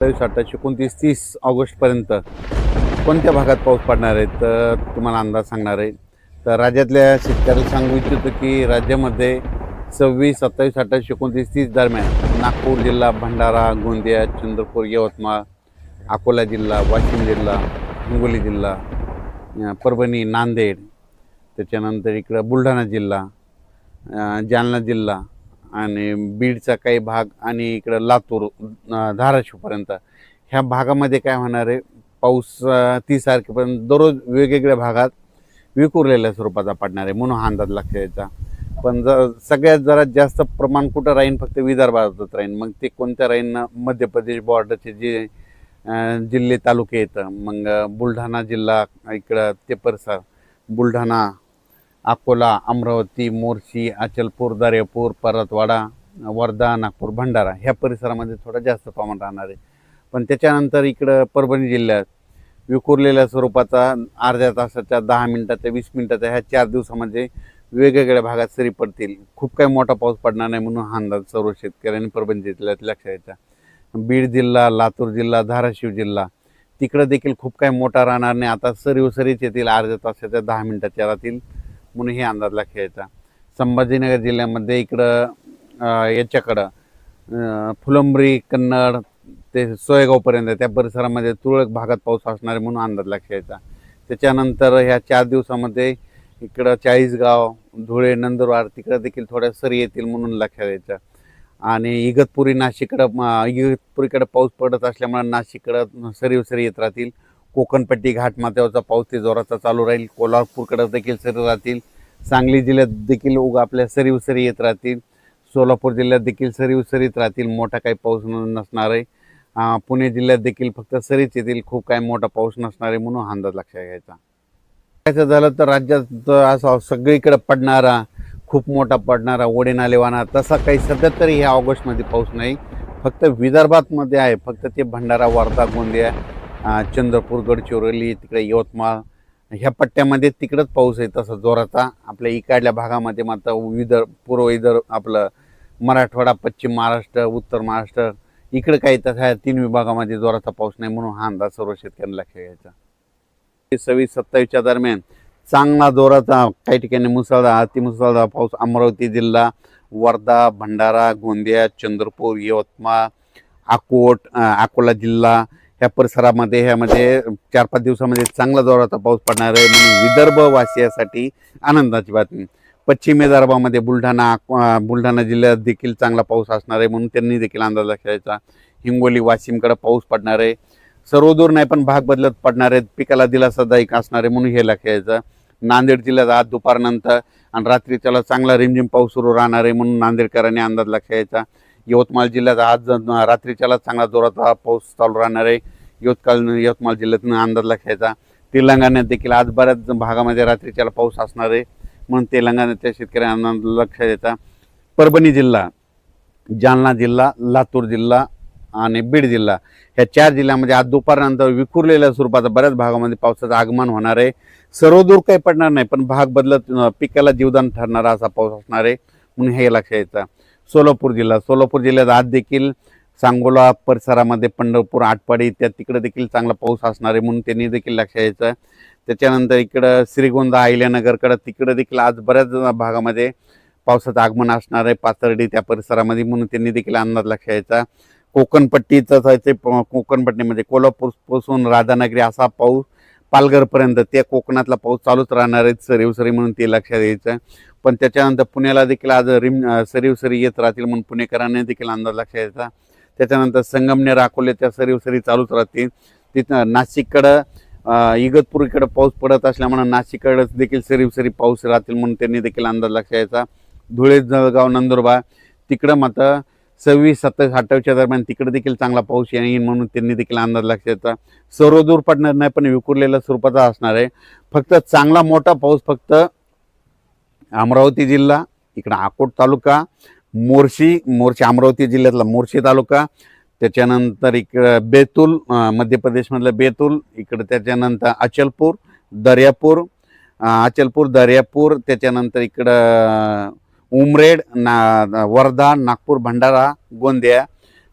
27, 29, 30 ऑगस्टपर्यंत कोणत्या भागात पाऊस पडणार आहे तर तुम्हाला अंदाज सांगणार आहे. तर राज्यातल्या शेतकऱ्याला सांगू इच्छितो की राज्यामध्ये 26, 27, 28, 29, 30 दरम्यान नागपूर जिल्हा, भंडारा, गोंदिया, चंद्रपूर, यवतमाळ, अकोला जिल्हा, वाशिम जिल्हा, हिंगोली जिल्हा, परभणी, नांदेड, त्याच्यानंतर इकडं बुलढाणा जिल्हा, जालना जिल्हा आणि बीडचा काही भाग आणि इकडं लातूर, धाराशिवपर्यंत ह्या भागामध्ये काय होणार आहे, पाऊस 30 तारखेपर्यंत दररोज वेगवेगळ्या भागात विखुरलेल्या स्वरूपाचा पडणार आहे म्हणून हा अंदाज लक्षात यायचा. पण सगळ्यात जरा जास्त प्रमाण कुठं राहीन, फक्त विदर्भातच राहीन. मग ते कोणत्या राहीन, मध्य प्रदेश बॉर्डरचे जे जिल्हे तालुके येतं, मग बुलढाणा जिल्हा इकडं ते परिसर, बुलढाणा, अकोला, अमरावती, मोर्शी, अचलपूर, दर्यापूर, परतवाडा, वर्धा, नागपूर, भंडारा ह्या परिसरामध्ये थोडं जास्त प्रमाण राहणार आहे. पण त्याच्यानंतर इकडं परभणी जिल्ह्यात विखुरलेल्या स्वरूपाचा अर्ध्या तासाच्या, 10 मिनिटाच्या, 20 मिनिटाच्या ह्या 4 दिवसामध्ये वेगवेगळ्या भागात सरी पडतील. खूप काही मोठा पाऊस पडणार नाही म्हणून हा अंदाज सर्व शेतकऱ्यांनी परभणी जिल्ह्यात लक्षात यायचा. बीड जिल्हा, लातूर जिल्हा, धाराशिव जिल्हा तिकडं देखील खूप काही मोठा राहणार नाही. आता सरीच येतील, अर्ध्या तासाच्या, 10 मिनिटाच्या राहतील म्हणून हे अंदाज लक्षात यायचा. संभाजीनगर जिल्ह्यामध्ये इकडं याच्याकडं फुलंब्री, कन्नड ते सोयगावपर्यंत त्या परिसरामध्ये तुरळक भागात पाऊस असणार आहे म्हणून अंदाज लक्षात यायचा. त्याच्यानंतर ह्या 4 दिवसामध्ये इकडं चाळीसगाव, धुळे, नंदुरबार तिकडं देखील थोड्या सरी येतील म्हणून लक्षात यायचं. आणि इगतपुरीकडं पाऊस पडत असल्यामुळे नाशिककडं सरी येत राहतील. कोकणपट्टी, घाटमाथ्यावरचा पाऊस ते जोराचा चालू राहील. कोल्हापूरकडं देखील सरी राहतील. सांगली जिल्ह्यात देखील आपल्या सरी येत राहतील. सोलापूर जिल्ह्यात देखील सरीत राहतील. मोठा काही पाऊस नसणार आहे. पुणे जिल्ह्यात देखील फक्त सरीच येतील, खूप काही मोठा पाऊस नसणार आहे म्हणून हा अंदाज लक्षात घ्यायचा. काय झालं तर राज्यात असा सगळीकडे पडणारा, खूप मोठा पडणारा ओढे नाले वाहणार तसा काही सध्या तरी ह्या ऑगस्टमध्ये पाऊस नाही. फक्त विदर्भातमध्ये आहे. फक्त ते भंडारा, वर्धा, गोंदिया, चंद्रपूर, गडचिरोली, तिकडे यवतमाळ ह्या पट्ट्यामध्ये तिकडंच पाऊस आहे तसा जोराचा. आपल्या इकडल्या भागामध्ये मात्र पूर्व आपलं मराठवाडा, पश्चिम महाराष्ट्र, उत्तर महाराष्ट्र इकडे काही तसा ह्या 3 विभागामध्ये जोराचा पाऊस नाही म्हणून हा अंदाज सर्व शेतकऱ्यांना लक्षात घ्यायचा. 26, 27च्या दरम्यान चांगला जोराचा, काही ठिकाणी मुसळधार, अतिमुसळधार पाऊस अमरावती जिल्हा, वर्धा, भंडारा, गोंदिया, चंद्रपूर, यवतमाळ, अकोला जिल्हा ह्या परिसरामध्ये ह्यामध्ये 4-5 दिवसामध्ये चांगला जोराचा पाऊस पडणार आहे म्हणून विदर्भवासियासाठी आनंदाची बातमी. पश्चिम विदर्भामध्ये बुलढाणा जिल्ह्यात देखील चांगला पाऊस असणार आहे म्हणून त्यांनी देखील अंदाज लक्षात घ्यायचा. हिंगोली, वाशिमकडे पाऊस पडणार आहे. सर्वदूर नाही पण भाग बदलत पडणार आहेत. पिकाला दिलासादायक असणार आहे म्हणून हे लक्षात घ्यायचं. नांदेड जिल्ह्यात आज दुपारनंतर आणि रात्रीच्याला चांगला रिमझिम पाऊस सुरू राहणार आहे म्हणून नांदेडकरांनी अंदाज लक्षात घ्यायचा. यवतमाळ जिल्ह्यात आज रात्रीच्याला चांगला जोराचा पाऊस चालू राहणार आहे. यवतमाळ जिल्ह्यातून अंदाज लक्षात घ्यायचा. तेलंगणात देखील आज बऱ्याच भागामध्ये रात्रीच्याला पाऊस असणार आहे म्हणून तेलंगणाच्या शेतकऱ्यांना अंदाज लक्षात घ्यायचा. परभणी जिल्हा, जालना जिल्हा, लातूर जिल्हा आणि बीड जिल्हा ह्या 4 जिल्ह्यामध्ये आज दुपारनंतर विखुरलेल्या स्वरूपाचा बऱ्याच भागामध्ये पावसाचं आगमन होणार आहे. सर्वदूर काही पडणार नाही पण भाग बदलत पिकाला जीवदान ठरणारा असा पाऊस असणार आहे म्हणून हे लक्षात यायचं. सोलापूर जिल्ह्यात आज देखील सांगोला परिसरामध्ये पंढरपूर, आटपाडी तिकडे देखील चांगला पाऊस असणार आहे म्हणून त्यांनी देखील लक्षात यायचं. त्याच्यानंतर इकडं श्रीगोंदा, अहिल्यानगरकडं तिकडे देखील आज बऱ्याच भागामध्ये पावसाचं आगमन असणार आहे. पाथर्डी त्या परिसरामध्ये म्हणून त्यांनी देखील अंदाज लक्षात यायचा. कोकणपट्टीमध्ये कोल्हापूरपासून राधानगरी असा पाऊस पालघरपर्यंत त्या कोकणातला पाऊस चालूच राहणार आहे सरी म्हणून ते लक्षात यायचं. पण त्याच्यानंतर पुण्याला देखील आज सरी येत राहतील म्हणून पुणेकरांनी देखील अंदाज लक्षात यायचा. त्याच्यानंतर संगमनेर, अकोले त्या सरी चालूच राहतील. तिथं नाशिककडं इगतपुरीकडे पाऊस पडत असल्यामुळे नाशिककडे देखील सरी पाऊस राहतील म्हणून त्यांनी देखील अंदाज लक्षात यायचा. धुळे, जळगाव, नंदुरबार तिकडं मात्र 26, 27, 28च्या दरम्यान तिकडे देखील चांगला पाऊस येईल म्हणून त्यांनी देखील अंदाज लक्षात यायचा. सर्वदूर पडणार नाही पण विखुरलेल्या स्वरूपाचा असणार आहे. फक्त चांगला मोठा पाऊस फक्त अमरावती जिल्हा, इकडं अकोट तालुका, मोर्शी अमरावती जिल्ह्यातला मोर्शी तालुका, त्याच्यानंतर इकडं बेतूल, मध्य प्रदेशमधलं बेतूल, इकडं त्याच्यानंतर अचलपूर, दर्यापूर, त्याच्यानंतर इकडं उमरेड, वर्धा, नागपूर, भंडारा, गोंदिया,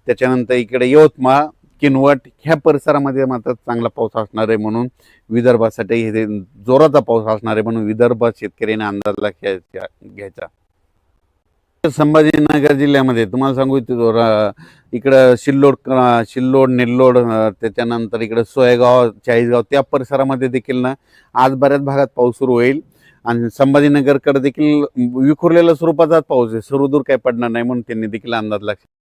त्याच्यानंतर इकडे यवतमाळ, किनवट ह्या परिसरामध्ये मात्र चांगला पाऊस असणार आहे म्हणून विदर्भासाठी हे जोराचा पाऊस असणार आहे म्हणून विदर्भ शेतकऱ्यांनी अंदाजला घ्यायचा. संभाजीनगर जिल्ह्यामध्ये तुम्हाला सांगू इच्छितो इकडं सिल्लोड नेल्लोड त्याच्यानंतर इकडं सोयगाव चाळीसगाव त्या परिसरामध्ये देखील ना आज बऱ्याच भागात पाऊस सुरू होईल आणि संभाजीनगरकडे देखील विखुरलेल्या स्वरूपाचाच पाऊस आहे, सुरदूर काही पडणार नाही म्हणून त्यांनी देखील अंदाज